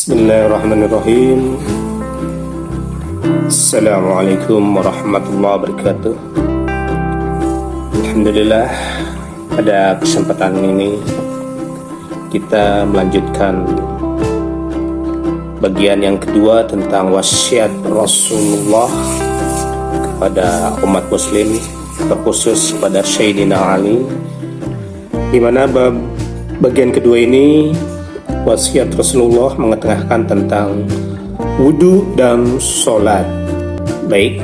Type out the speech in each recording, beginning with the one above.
Bismillahirrahmanirrahim. Assalamualaikum warahmatullahi wabarakatuh. Alhamdulillah, pada kesempatan ini kita melanjutkan bagian yang kedua tentang wasiat Rasulullah kepada umat muslim, terkhusus pada Sayyidina Ali, di mana bagian kedua ini wasiat Rasulullah mengetengahkan tentang wudu dan sholat. Baik,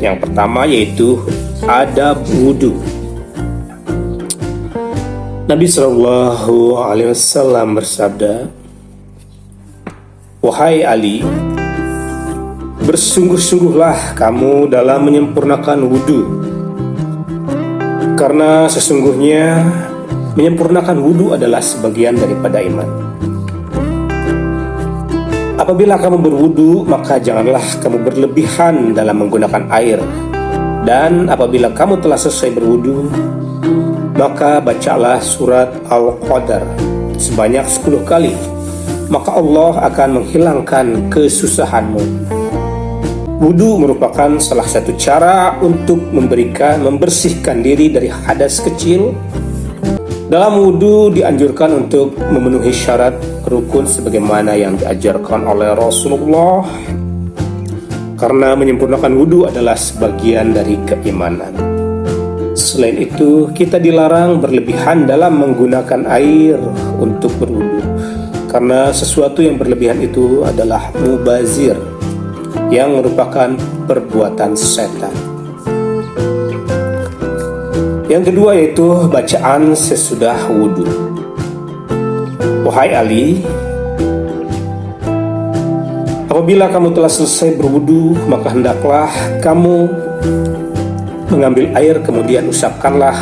yang pertama yaitu adab wudu. Nabi Shallallahu Alaihi Wasallam bersabda, "Wahai Ali, bersungguh-sungguhlah kamu dalam menyempurnakan wudu, karena sesungguhnya menyempurnakan wudu adalah sebagian daripada iman. Apabila kamu berwudu, maka janganlah kamu berlebihan dalam menggunakan air. Dan apabila kamu telah selesai berwudu, maka bacalah surat Al-Qadar sebanyak 10 kali. Maka Allah akan menghilangkan kesusahanmu." Wudu merupakan salah satu cara untuk membersihkan diri dari hadas kecil. Dalam wudu dianjurkan untuk memenuhi syarat rukun sebagaimana yang diajarkan oleh Rasulullah, karena menyempurnakan wudu adalah sebagian dari keimanan. Selain itu, kita dilarang berlebihan dalam menggunakan air untuk berwudu, karena sesuatu yang berlebihan itu adalah mubazir, yang merupakan perbuatan setan. Yang kedua yaitu bacaan sesudah wudu. Wahai Ali, apabila kamu telah selesai berwudu, maka hendaklah kamu mengambil air, kemudian usapkanlah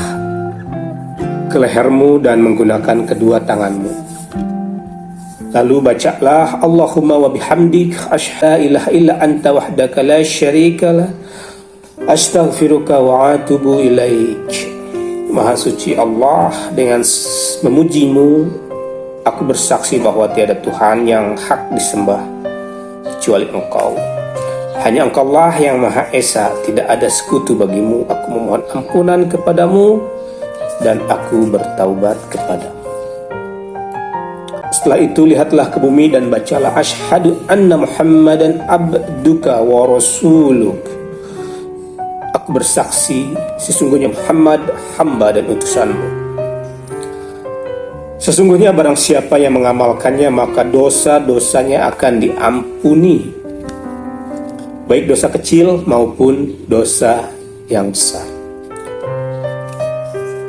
ke lehermu dan menggunakan kedua tanganmu. Lalu bacalah Allahumma wa bihamdik asyhadu ilaha illa anta wahdaka la syarikalah astaghfiruka wa atubu ilaik. Maha suci Allah, dengan memujimu aku bersaksi bahwa tiada Tuhan yang hak disembah kecuali Engkau. Hanya Engkaulah yang Maha Esa, tidak ada sekutu bagimu. Aku memohon ampunan kepadamu dan aku bertaubat kepadamu. Setelah itu lihatlah ke bumi dan bacalah asyhadu anna Muhammadan abduka wa rasuluk. Aku bersaksi sesungguhnya Muhammad hamba dan utusanmu. Sesungguhnya barang siapa yang mengamalkannya, maka dosa-dosanya akan diampuni, baik dosa kecil maupun dosa yang besar.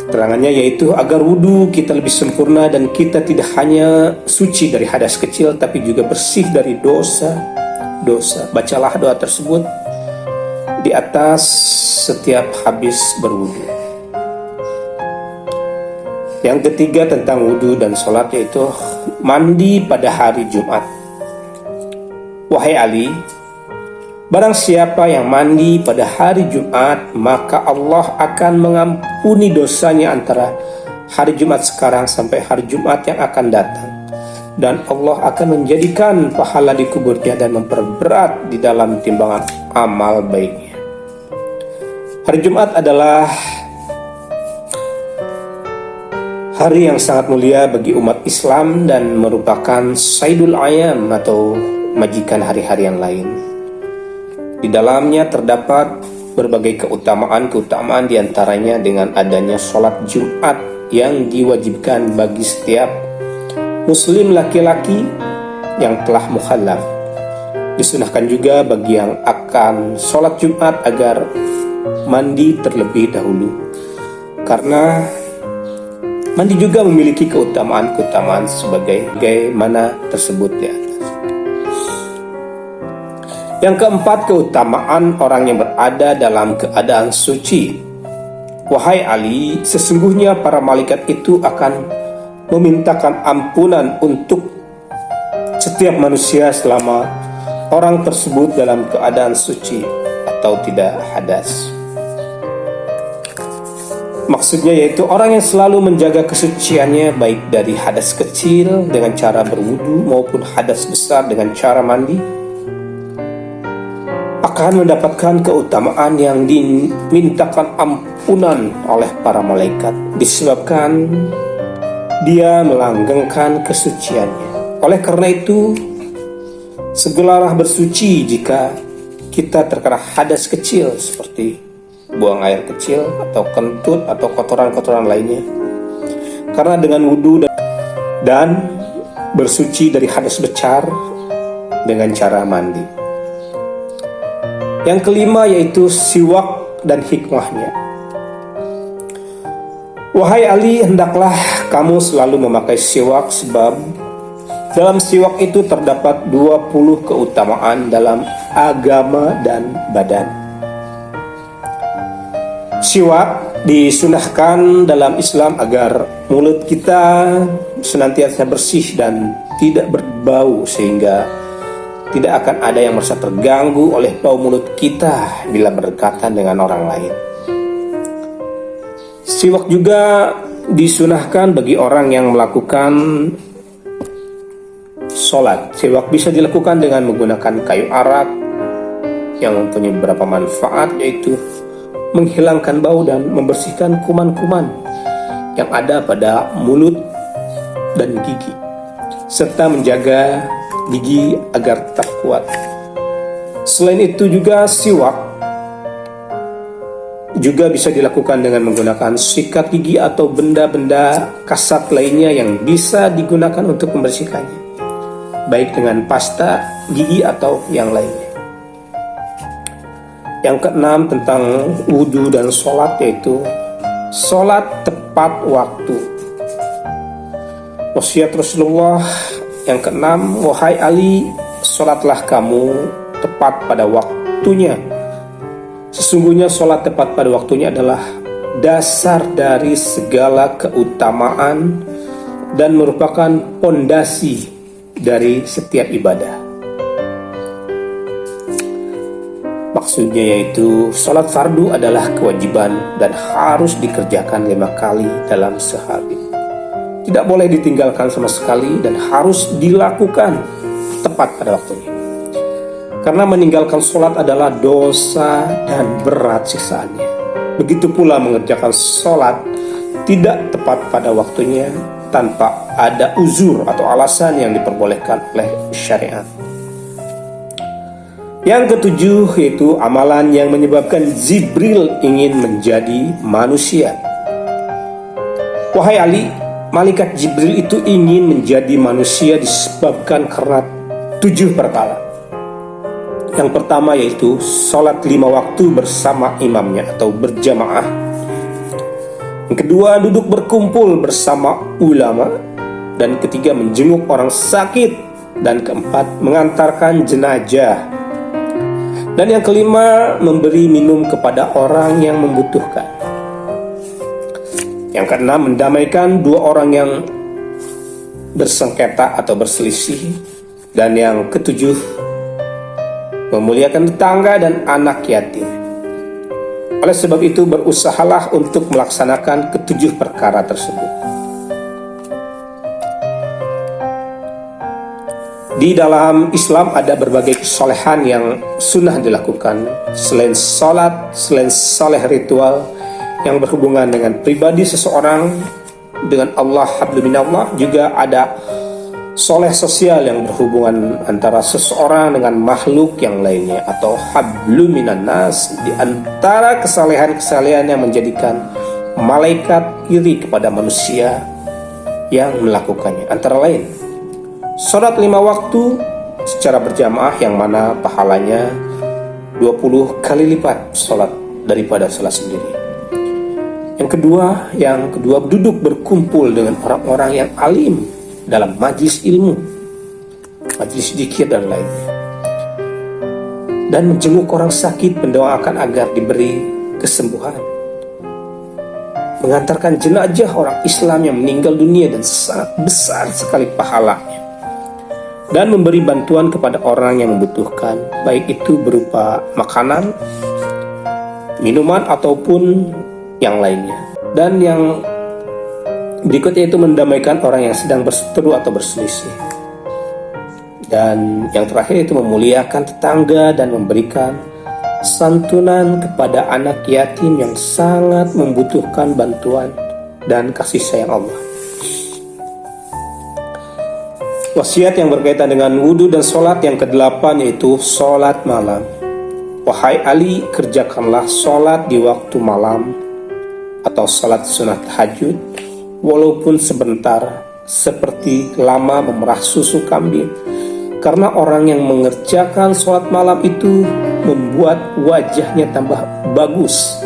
Keterangannya yaitu agar wudhu kita lebih sempurna dan kita tidak hanya suci dari hadas kecil, tapi juga bersih dari dosa-dosa. Bacalah doa tersebut di atas setiap habis berwudu. Yang ketiga tentang wudu dan sholat yaitu mandi pada hari Jumat. Wahai Ali, barang siapa yang mandi pada hari Jumat, maka Allah akan mengampuni dosanya antara hari Jumat sekarang sampai hari Jumat yang akan datang. Dan Allah akan menjadikan pahala di kuburnya dan memperberat di dalam timbangan amal baiknya. Hari Jumat adalah hari yang sangat mulia bagi umat Islam dan merupakan Sayyidul Ayam atau majikan hari-hari yang lain. Di dalamnya terdapat berbagai keutamaan diantaranya dengan adanya sholat Jumat yang diwajibkan bagi setiap muslim laki-laki yang telah mukhallaf. Disunahkan juga bagi yang akan sholat Jumat agar mandi terlebih dahulu, karena mandi juga memiliki keutamaan sebagaimana tersebut di atas. Yang keempat, keutamaan orang yang berada dalam keadaan suci. Wahai Ali, sesungguhnya para malaikat itu akan memintakan ampunan untuk setiap manusia selama orang tersebut dalam keadaan suci atau tidak hadas. Maksudnya yaitu orang yang selalu menjaga kesuciannya baik dari hadas kecil dengan cara berwudu maupun hadas besar dengan cara mandi akan mendapatkan keutamaan yang dimintakan ampunan oleh para malaikat disebabkan dia melanggengkan kesuciannya. Oleh karena itu, segeralah bersuci jika kita terkena hadas kecil seperti buang air kecil atau kentut atau kotoran-kotoran lainnya. Karena dengan wudu dan bersuci dari hadas besar dengan cara mandi. Yang kelima yaitu siwak dan hikmahnya. Wahai Ali, hendaklah kamu selalu memakai siwak sebab dalam siwak itu terdapat 20 keutamaan dalam agama dan badan. Siwak disunahkan dalam Islam agar mulut kita senantiasa bersih dan tidak berbau sehingga tidak akan ada yang merasa terganggu oleh bau mulut kita bila berdekatan dengan orang lain. Siwak juga disunahkan bagi orang yang melakukan sholat. Siwak bisa dilakukan dengan menggunakan kayu arak yang mempunyai beberapa manfaat, yaitu menghilangkan bau dan membersihkan kuman-kuman yang ada pada mulut dan gigi, serta menjaga gigi agar tetap kuat. Selain itu juga siwak juga bisa dilakukan dengan menggunakan sikat gigi atau benda-benda kasat lainnya yang bisa digunakan untuk membersihkannya, baik dengan pasta gigi atau yang lainnya. Yang keenam tentang wudhu dan sholat, yaitu sholat tepat waktu. Wasiat Rasulullah yang keenam, wahai Ali, sholatlah kamu tepat pada waktunya. Sesungguhnya sholat tepat pada waktunya adalah dasar dari segala keutamaan dan merupakan pondasi dari setiap ibadah. Maksudnya yaitu sholat fardu adalah kewajiban dan harus dikerjakan 5 kali dalam sehari. Tidak boleh ditinggalkan sama sekali dan harus dilakukan tepat pada waktunya. Karena meninggalkan sholat adalah dosa dan berat siksaannya. Begitu pula mengerjakan sholat tidak tepat pada waktunya tanpa ada uzur atau alasan yang diperbolehkan oleh syariat. Yang ketujuh yaitu amalan yang menyebabkan Jibril ingin menjadi manusia. Wahai Ali, malaikat Jibril itu ingin menjadi manusia disebabkan karena 7 perkara. Yang pertama yaitu sholat 5 waktu bersama imamnya atau berjamaah. Yang kedua, duduk berkumpul bersama ulama. Dan ketiga, menjenguk orang sakit. Dan keempat, mengantarkan jenazah. Dan yang kelima, memberi minum kepada orang yang membutuhkan. Yang keenam, mendamaikan 2 orang yang bersengketa atau berselisih. Dan yang ketujuh, memuliakan tetangga dan anak yatim. Oleh sebab itu, berusahalah untuk melaksanakan ke-7 perkara tersebut. Di dalam Islam ada berbagai kesolehan yang sunnah dilakukan. Selain sholat, selain saleh ritual yang berhubungan dengan pribadi seseorang dengan Allah, hablu minallah, juga ada soleh sosial yang berhubungan antara seseorang dengan makhluk yang lainnya atau hablu minan nas. Di antara kesalehan-kesalehan yang menjadikan malaikat iri kepada manusia yang melakukannya antara lain sholat 5 waktu secara berjamaah yang mana pahalanya 20 kali lipat sholat daripada sholat sendiri. Yang kedua duduk berkumpul dengan orang-orang yang alim dalam majlis ilmu, majlis zikir dan lainnya, dan menjenguk orang sakit, mendoakan agar diberi kesembuhan, mengantarkan jenazah orang Islam yang meninggal dunia dan sangat besar sekali pahalanya, dan memberi bantuan kepada orang yang membutuhkan, baik itu berupa makanan, minuman ataupun yang lainnya. Dan yang berikutnya itu mendamaikan orang yang sedang berseteru atau berselisih. Dan yang terakhir itu memuliakan tetangga dan memberikan santunan kepada anak yatim yang sangat membutuhkan bantuan dan kasih sayang Allah. Wasiat yang berkaitan dengan wudhu dan sholat yang ke-8 yaitu sholat malam. Wahai Ali, kerjakanlah sholat di waktu malam atau sholat sunat tahajud walaupun sebentar, seperti lama memerah susu kambing, karena orang yang mengerjakan sholat malam itu membuat wajahnya tambah bagus.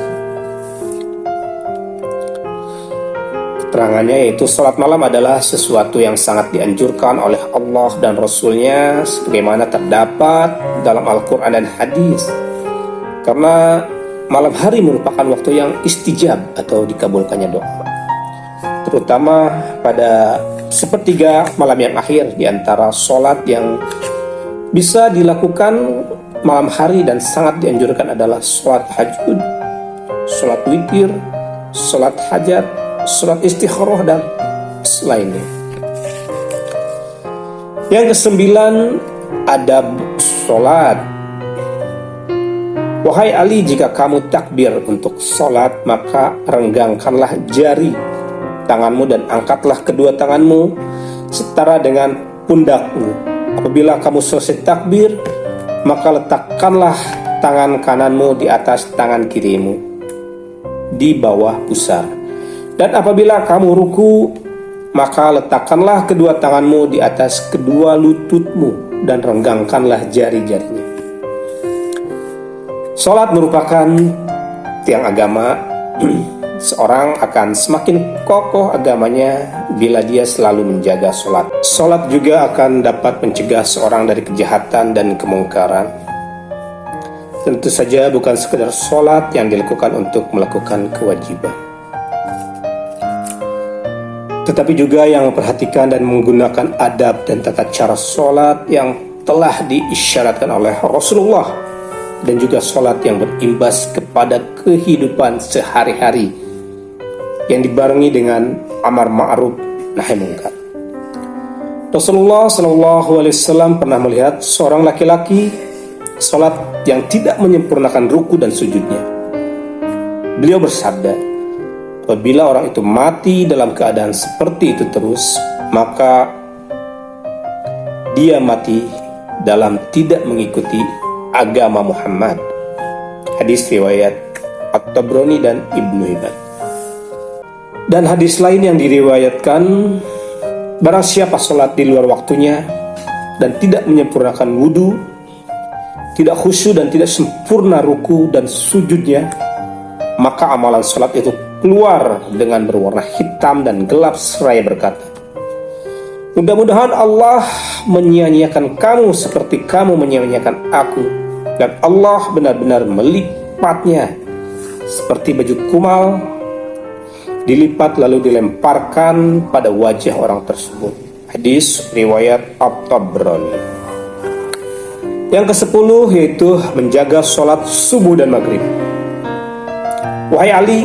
Keterangannya yaitu sholat malam adalah sesuatu yang sangat dianjurkan oleh Allah dan Rasul-Nya sebagaimana terdapat dalam Al-Quran dan hadis, karena malam hari merupakan waktu yang istijab atau dikabulkannya doa, terutama pada sepertiga malam yang akhir. Di antara sholat yang bisa dilakukan malam hari dan sangat dianjurkan adalah sholat tahajud, sholat witir, sholat hajat, sholat istikharah dan selainnya. Yang ke-9, adab sholat. Wahai Ali, jika kamu takbir untuk sholat, maka renggangkanlah jari tanganmu dan angkatlah kedua tanganmu setara dengan pundakmu. Apabila kamu selesai takbir, maka letakkanlah tangan kananmu di atas tangan kirimu di bawah pusar. Dan apabila kamu ruku, maka letakkanlah kedua tanganmu di atas kedua lututmu dan renggangkanlah jari-jarinya. Sholat merupakan tiang agama. Seorang akan semakin kokoh agamanya bila dia selalu menjaga sholat. Sholat juga akan dapat mencegah seorang dari kejahatan dan kemungkaran. Tentu saja bukan sekedar sholat yang dilakukan untuk melakukan kewajiban, tetapi juga yang memperhatikan dan menggunakan adab dan tata cara sholat yang telah diisyaratkan oleh Rasulullah, dan juga sholat yang berimbas kepada kehidupan sehari-hari yang dibarengi dengan amar ma'ruf nahi munkar. Rasulullah SAW pernah melihat seorang laki-laki sholat yang tidak menyempurnakan ruku dan sujudnya. Beliau bersabda, apabila orang itu mati dalam keadaan seperti itu terus, maka dia mati dalam tidak mengikuti agama Muhammad. Hadis riwayat At-Tabrani dan Ibnu Hibban. Dan hadis lain yang diriwayatkan, barang siapa sholat di luar waktunya dan tidak menyempurnakan wudhu, tidak khusyuk dan tidak sempurna ruku dan sujudnya, maka amalan sholat itu keluar dengan berwarna hitam dan gelap seraya berkata, mudah-mudahan Allah menyia-nyiakan kamu seperti kamu menyia-nyiakan aku, dan Allah benar-benar melipatnya seperti baju kumal dilipat lalu dilemparkan pada wajah orang tersebut. Hadis riwayat At-Tabrani. Yang ke-10 yaitu menjaga sholat subuh dan maghrib. Wahai Ali,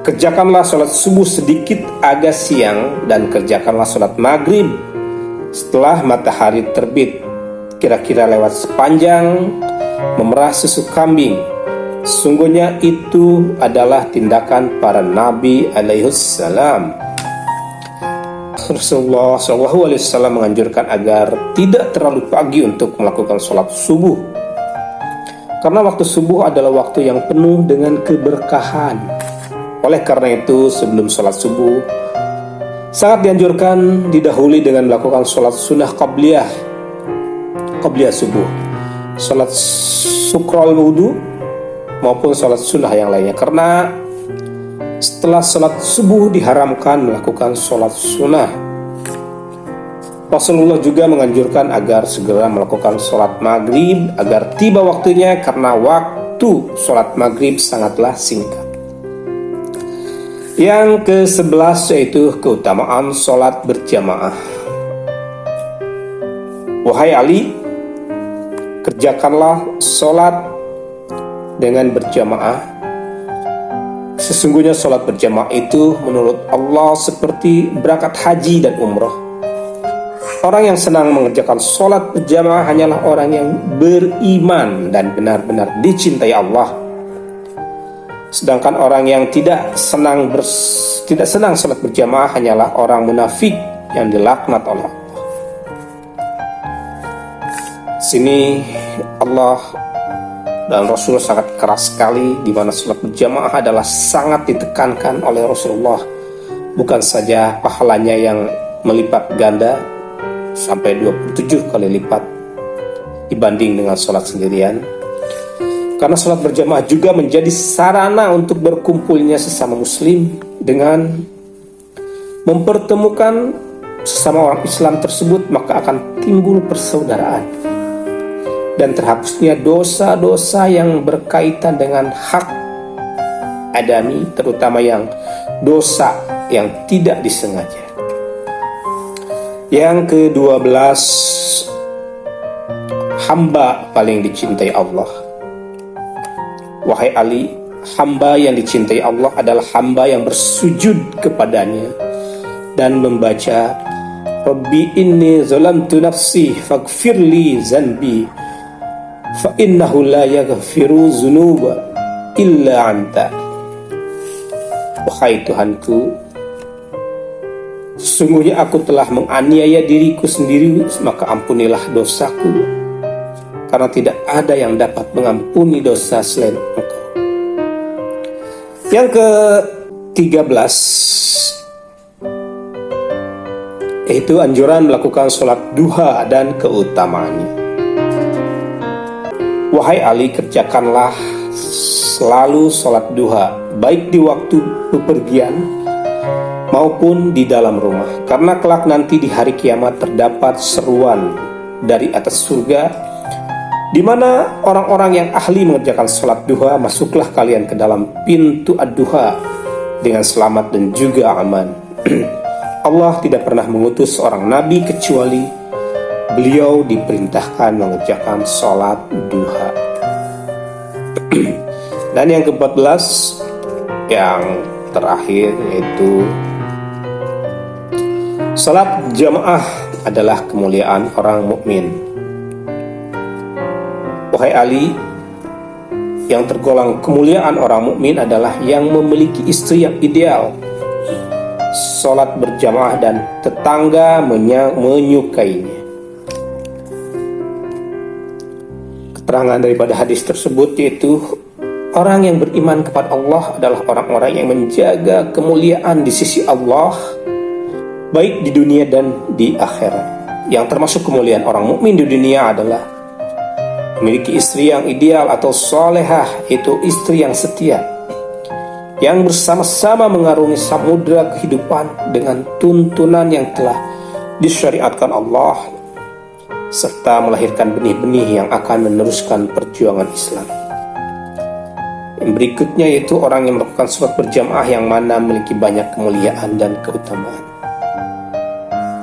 kerjakanlah sholat subuh sedikit agak siang dan kerjakanlah sholat maghrib setelah matahari terbit, kira-kira lewat sepanjang memerah susu kambing. Sungguhnya itu adalah tindakan para nabi alaihissalam. Rasulullah SAW menganjurkan agar tidak terlalu pagi untuk melakukan sholat subuh, karena waktu subuh adalah waktu yang penuh dengan keberkahan. Oleh karena itu, sebelum sholat subuh sangat dianjurkan didahului dengan melakukan sholat sunnah qabliyah subuh, sholat sukral wudhu maupun sholat sunnah yang lainnya, karena setelah sholat subuh diharamkan melakukan sholat sunnah. Rasulullah juga menganjurkan agar segera melakukan sholat maghrib agar tiba waktunya, karena waktu sholat maghrib sangatlah singkat. Yang ke-11 yaitu keutamaan sholat berjamaah. Wahai Ali, kerjakanlah sholat dengan berjamaah Sesungguhnya sholat berjamaah itu menurut Allah seperti berangkat haji dan umroh. Orang yang senang mengerjakan sholat berjamaah hanyalah orang yang beriman dan benar-benar dicintai Allah. Sedangkan orang yang tidak senang sholat berjamaah hanyalah orang munafik yang dilaknat oleh Allah. Sini Allah dan Rasul sangat keras sekali, di mana sholat berjamaah adalah sangat ditekankan oleh Rasulullah. Bukan saja pahalanya yang melipat ganda sampai 27 kali lipat dibanding dengan sholat sendirian, karena sholat berjamaah juga menjadi sarana untuk berkumpulnya sesama muslim dengan mempertemukan sesama orang Islam tersebut, maka akan timbul persaudaraan dan terhapusnya dosa-dosa yang berkaitan dengan hak adami, terutama yang dosa yang tidak disengaja. Yang ke-12, hamba paling dicintai Allah. Wahai Ali, hamba yang dicintai Allah adalah hamba yang bersujud kepadanya dan membaca, Rabbi inni zalamtu nafsi faghfirli zanbi fa innahu la yaghfiru dzunuba illa anta. Wahai Tuhanku, sesungguhnya aku telah menganiaya diriku sendiri, maka ampunilah dosaku, karena tidak ada yang dapat mengampuni dosa selain Engkau. Yang ke-13, yaitu anjuran melakukan sholat duha dan keutamaannya. Wahai Ali, kerjakanlah selalu sholat duha, baik di waktu bepergian maupun di dalam rumah, karena kelak nanti di hari kiamat terdapat seruan dari atas surga, di mana orang-orang yang ahli mengerjakan sholat duha, masuklah kalian ke dalam pintu ad-duha dengan selamat dan juga aman. Allah tidak pernah mengutus seorang nabi kecuali beliau diperintahkan mengerjakan sholat duha. Dan yang ke-14, yang terakhir, yaitu sholat jamaah adalah kemuliaan orang mukmin. Wahai Ali, yang tergolong kemuliaan orang mukmin adalah yang memiliki istri yang ideal, sholat berjamaah dan tetangga menyukainya. Keterangan daripada hadis tersebut yaitu orang yang beriman kepada Allah adalah orang-orang yang menjaga kemuliaan di sisi Allah, baik di dunia dan di akhirat. Yang termasuk kemuliaan orang mukmin di dunia adalah memiliki istri yang ideal atau solehah, yaitu istri yang setia, yang bersama-sama mengarungi samudera kehidupan dengan tuntunan yang telah disyariatkan Allah, serta melahirkan benih-benih yang akan meneruskan perjuangan Islam. Yang berikutnya yaitu orang yang melakukan sholat berjamaah yang mana memiliki banyak kemuliaan dan keutamaan.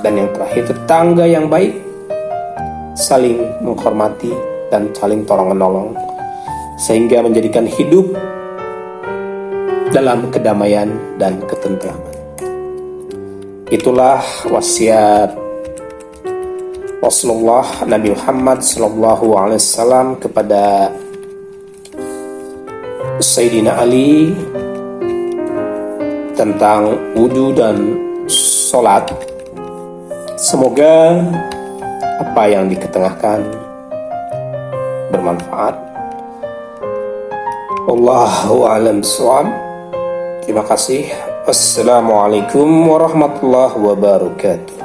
Dan yang terakhir, tetangga yang baik, saling menghormati dan saling tolong-menolong, sehingga menjadikan hidup dalam kedamaian dan ketentraman. Itulah wasiat Rasulullah Nabi Muhammad SAW kepada Sayyidina Ali tentang wudu dan sholat. Semoga apa yang diketengahkan bermanfaat. Wallahu a'lam bishawab. Terima kasih. Wassalamualaikum warahmatullahi wabarakatuh.